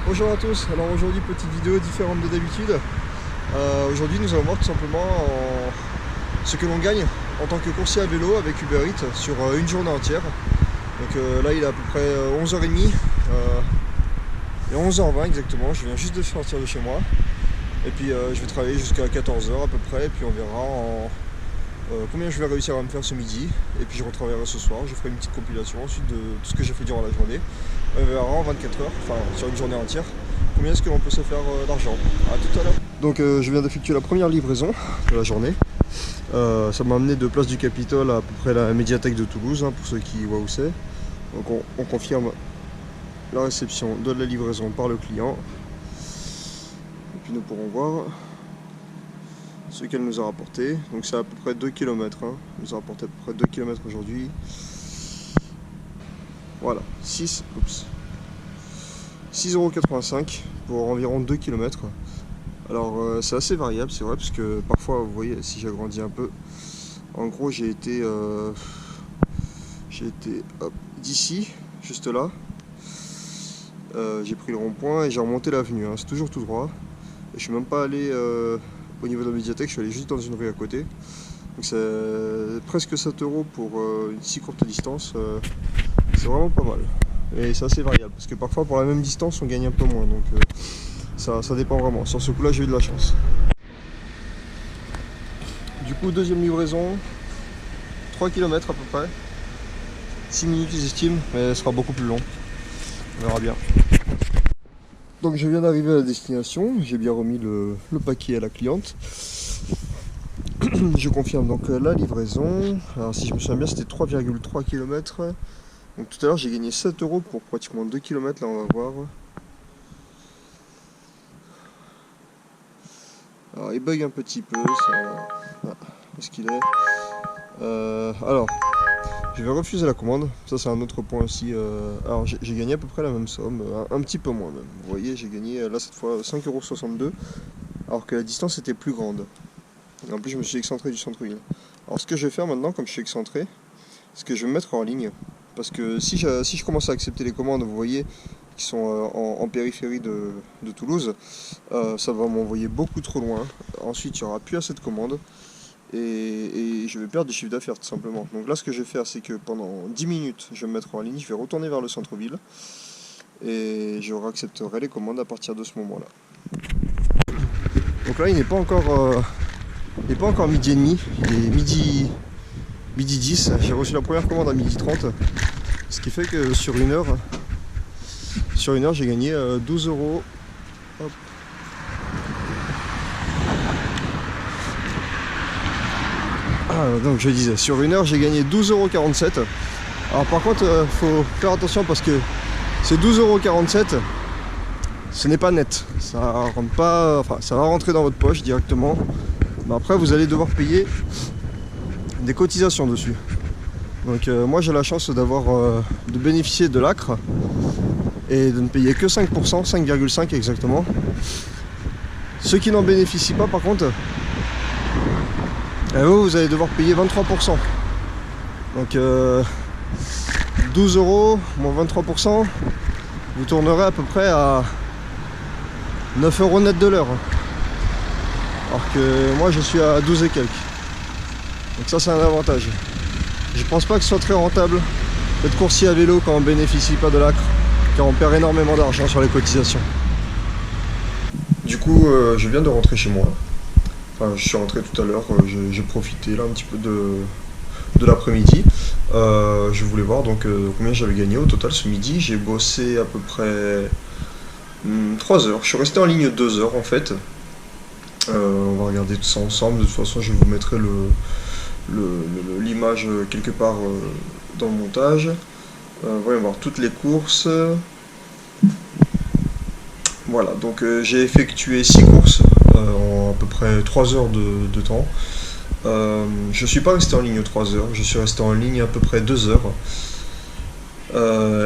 Bonjour à tous, alors aujourd'hui petite vidéo différente de d'habitude. Aujourd'hui nous allons voir tout simplement ce que l'on gagne en tant que coursier à vélo avec Uber Eats sur une journée entière. Donc là il est à peu près 11h30 et 11h20 exactement, je viens juste de sortir de chez moi. Et puis je vais travailler jusqu'à 14h à peu près et puis on verra combien je vais réussir à me faire ce midi. Et puis je retravaillerai ce soir, je ferai une petite compilation ensuite de tout ce que j'ai fait durant la journée. On verra en 24 heures, enfin sur une journée entière, combien est-ce que l'on peut se faire d'argent. A tout à l'heure. Donc je viens d'effectuer la première livraison de la journée. Ça m'a amené de Place du Capitole à peu près la médiathèque de Toulouse, hein, pour ceux qui voient où c'est. Donc on confirme la réception de la livraison par le client. Et puis nous pourrons voir ce qu'elle nous a rapporté. Donc c'est à peu près 2 km. Hein. Elle nous a rapporté à peu près 2 km aujourd'hui. Voilà, 6,85€ pour environ 2 km. Alors c'est assez variable, c'est vrai, parce que parfois, vous voyez, si j'agrandis un peu, en gros j'ai été d'ici, juste là, j'ai pris le rond-point et j'ai remonté l'avenue, hein. C'est toujours tout droit. Et je suis même pas allé au niveau de la médiathèque, je suis allé juste dans une rue à côté. Donc c'est presque 7€ pour une si courte distance. C'est vraiment pas mal. Et c'est assez variable, parce que parfois pour la même distance on gagne un peu moins, donc ça dépend vraiment. Sur ce coup là j'ai eu de la chance. Du coup deuxième livraison, 3 km à peu près, 6 minutes j'estime, mais elle sera beaucoup plus long, on verra bien. Donc je viens d'arriver à la destination, j'ai bien remis le paquet à la cliente. Je confirme donc la livraison. Alors si je me souviens bien c'était 3,3 km. Donc tout à l'heure j'ai gagné 7€ pour pratiquement 2 km, là on va voir. Alors il bug un petit peu, ça... Ah, où est-ce qu'il est, alors, je vais refuser la commande, ça c'est un autre point aussi. Alors j'ai gagné à peu près la même somme, un petit peu moins même. Vous voyez, j'ai gagné là cette fois 5,62€, alors que la distance était plus grande. Et en plus je me suis excentré du centre-ville. Alors ce que je vais faire maintenant, comme je suis excentré, c'est que je vais me mettre en ligne. Parce que si je commence à accepter les commandes, vous voyez, qui sont en périphérie de Toulouse, ça va m'envoyer beaucoup trop loin. Ensuite, il n'y aura plus assez de commandes et je vais perdre du chiffre d'affaires tout simplement. Donc là, ce que je vais faire, c'est que pendant 10 minutes, je vais me mettre en ligne, je vais retourner vers le centre-ville et je réaccepterai les commandes à partir de ce moment-là. Donc là, il n'est pas encore midi et demi, il est midi 10, j'ai reçu la première commande à midi 30, ce qui fait que sur une heure j'ai gagné 12€. Hop. Donc je disais, sur une heure j'ai gagné 12,47€. Alors par contre faut faire attention parce que ces 12,47€, ce n'est pas net, ça rentre pas, enfin ça va rentrer dans votre poche directement, mais après vous allez devoir payer des cotisations dessus. Donc moi j'ai la chance de bénéficier de l'ACRE et de ne payer que 5%, 5,5 exactement. Ceux qui n'en bénéficient pas par contre, vous allez devoir payer 23%. Donc 12€ moins 23%, vous tournerez à peu près à 9€ net de l'heure. Alors que moi je suis à 12 et quelques. Donc ça c'est un avantage. Je pense pas que ce soit très rentable d'être coursier à vélo quand on ne bénéficie pas de l'ACRE, car on perd énormément d'argent sur les cotisations. Du coup je viens de rentrer chez moi. Enfin je suis rentré tout à l'heure, j'ai profité là un petit peu de l'après-midi. Je voulais voir donc combien j'avais gagné au total ce midi. J'ai bossé à peu près 3 heures. Je suis resté en ligne 2 heures en fait. On va regarder tout ça ensemble. De toute façon je vous mettrai l'image quelque part dans le montage. Voyons voir toutes les courses. Voilà, donc j'ai effectué 6 courses en à peu près 3 heures de temps. Je suis pas resté en ligne 3 heures, je suis resté en ligne à peu près 2 heures.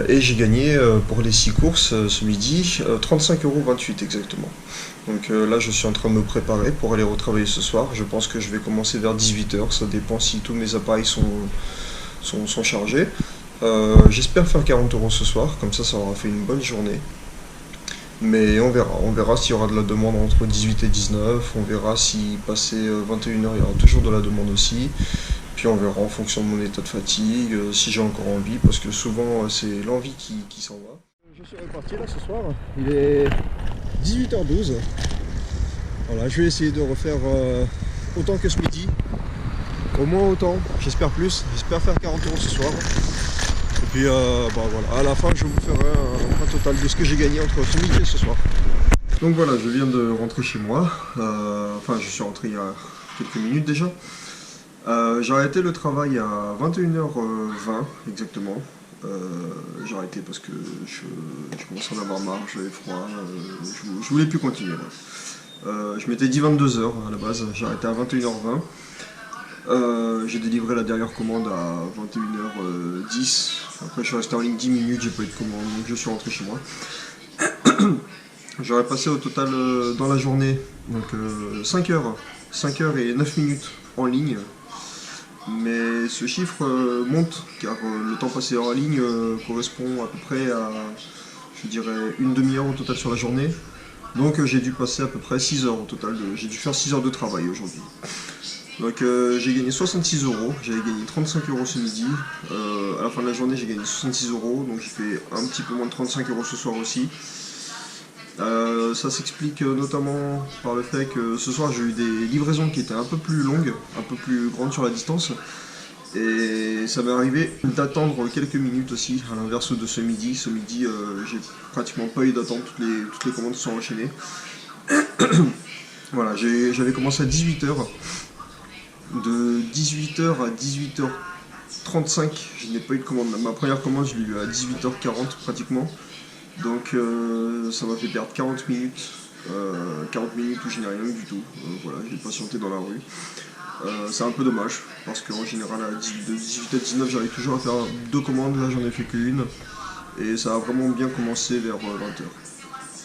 Et j'ai gagné pour les 6 courses ce midi 35,28€ exactement. Donc là je suis en train de me préparer pour aller retravailler ce soir. Je pense que je vais commencer vers 18h, ça dépend si tous mes appareils sont chargés. J'espère faire 40€ ce soir, comme ça aura fait une bonne journée. Mais on verra s'il y aura de la demande entre 18 et 19, on verra si passé 21h il y aura toujours de la demande aussi. Puis on verra en fonction de mon état de fatigue, si j'ai encore envie, parce que souvent c'est l'envie qui s'en va. Je suis reparti là ce soir, il est 18h12. Voilà, je vais essayer de refaire autant que ce midi, au moins autant, j'espère plus, j'espère faire 40 € ce soir. Et puis voilà, à la fin je vous ferai un total de ce que j'ai gagné entre ce midi et ce soir. Donc voilà, je viens de rentrer chez moi, enfin je suis rentré il y a quelques minutes déjà. J'ai arrêté le travail à 21h20 exactement. J'ai arrêté parce que je commençais à en avoir marre, j'avais froid, je voulais plus continuer. Je m'étais dit 22h à la base, j'ai arrêté à 21h20. J'ai délivré la dernière commande à 21h10. Après je suis resté en ligne 10 minutes, j'ai pas eu de commande, donc je suis rentré chez moi. J'aurais passé au total dans la journée donc 5 heures et 9 minutes en ligne. Mais ce chiffre monte car le temps passé en ligne correspond à peu près à, je dirais, une demi-heure au total sur la journée. Donc j'ai dû passer à peu près 6 heures au total, j'ai dû faire 6 heures de travail aujourd'hui. Donc j'ai gagné 66 €, j'avais gagné 35 € ce midi. À la fin de la journée j'ai gagné 66 €, donc j'ai fait un petit peu moins de 35 € ce soir aussi. Ça s'explique notamment par le fait que ce soir j'ai eu des livraisons qui étaient un peu plus longues, un peu plus grandes sur la distance. Et ça m'est arrivé d'attendre quelques minutes aussi, à l'inverse de ce midi. Ce midi, j'ai pratiquement pas eu d'attente, toutes les commandes se sont enchaînées. Voilà, j'avais commencé à 18h. De 18h à 18h35, je n'ai pas eu de commande. Ma première commande, je l'ai eu à 18h40 pratiquement. Donc ça m'a fait perdre 40 minutes. 40 minutes où je n'ai rien eu du tout. Voilà, j'ai patienté dans la rue. C'est un peu dommage parce qu'en général de 18 à 19 j'arrive toujours à faire 2 commandes, là j'en ai fait qu'une et ça a vraiment bien commencé vers 20h.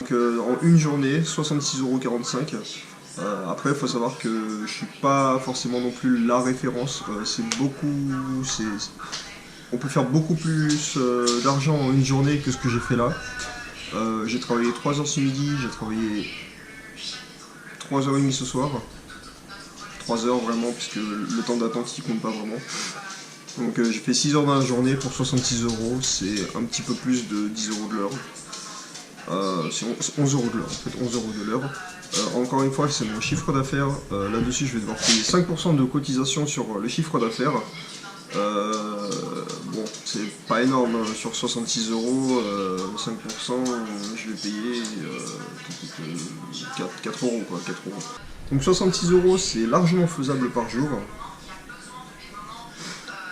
Donc en une journée, 66,45 €. Après il faut savoir que je suis pas forcément non plus la référence, on peut faire beaucoup plus d'argent en une journée que ce que j'ai fait là. J'ai travaillé 3 heures ce midi, j'ai travaillé 3h30 ce soir. 3 heures vraiment, puisque le temps d'attente il compte pas vraiment. Donc j'ai fait 6 heures dans la journée pour 66 €, c'est un petit peu plus de 10 € de l'heure. C'est 11 € de l'heure, en fait 11 € de l'heure. Encore une fois, c'est mon chiffre d'affaires. Là-dessus, je vais devoir payer 5% de cotisation sur le chiffre d'affaires. Bon, c'est pas énorme, hein. Sur 66 €, 5%, je vais payer 4 € quoi, 4 €. Donc 66 € c'est largement faisable par jour.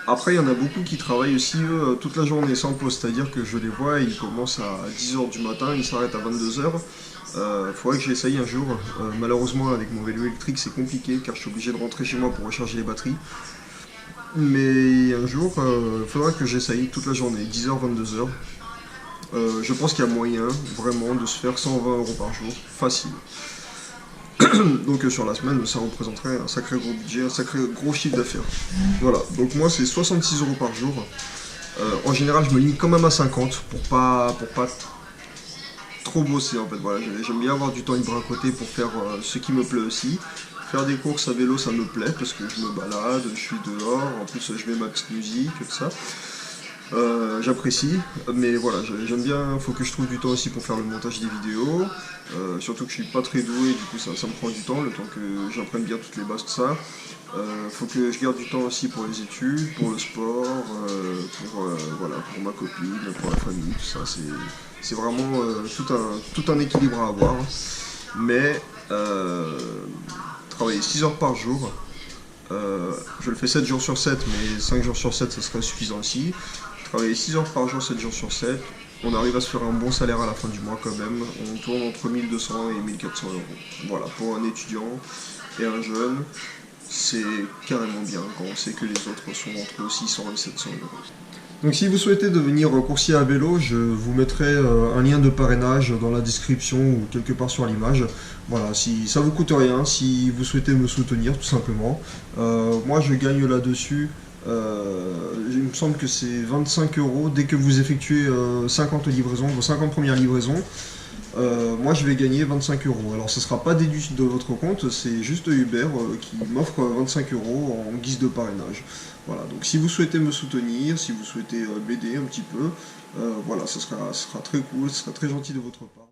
Après il y en a beaucoup qui travaillent aussi toute la journée sans pause, c'est-à-dire que je les vois, ils commencent à 10h du matin, ils s'arrêtent à 22h. Faudrait que j'essaye un jour. Malheureusement avec mon vélo électrique c'est compliqué car je suis obligé de rentrer chez moi pour recharger les batteries. Mais un jour il faudra que j'essaye toute la journée, 10h, 22h. Je pense qu'il y a moyen vraiment de se faire 120 € par jour, facile. Donc sur la semaine, ça représenterait un sacré gros budget, un sacré gros chiffre d'affaires. Voilà, donc moi c'est 66 € par jour. En général, je me limite quand même à 50 pour pas trop bosser en fait. Voilà, j'aime bien avoir du temps libre à côté pour faire ce qui me plaît aussi. Faire des courses à vélo, ça me plaît parce que je me balade, je suis dehors, en plus je mets ma petite musique, tout ça. J'apprécie, mais voilà, j'aime bien, faut que je trouve du temps aussi pour faire le montage des vidéos, surtout que je suis pas très doué, du coup ça me prend du temps, le temps que j'apprenne bien toutes les bases de ça. Faut que je garde du temps aussi pour les études, pour le sport, voilà, pour ma copine, pour la famille, tout ça, c'est vraiment tout un équilibre à avoir, mais travailler 6 heures par jour, je le fais 7 jours sur 7, mais 5 jours sur 7 ça serait suffisant aussi. Travailler 6 heures par jour, 7 jours sur 7, on arrive à se faire un bon salaire à la fin du mois quand même. On tourne entre 1200 et 1400 €. Voilà, pour un étudiant et un jeune, c'est carrément bien quand on sait que les autres sont entre 600 et 700 €. Donc si vous souhaitez devenir coursier à vélo, je vous mettrai un lien de parrainage dans la description ou quelque part sur l'image. Voilà, si ça vous coûte rien, si vous souhaitez me soutenir tout simplement. Moi je gagne là-dessus. Il me semble que c'est 25 € dès que vous effectuez 50 livraisons, vos 50 premières livraisons. moi je vais gagner 25 euros. Alors ce ne sera pas déduit de votre compte, c'est juste Uber qui m'offre 25 euros en guise de parrainage. Voilà, donc si vous souhaitez me soutenir, si vous souhaitez m'aider un petit peu, voilà, ce sera très cool, ce sera très gentil de votre part.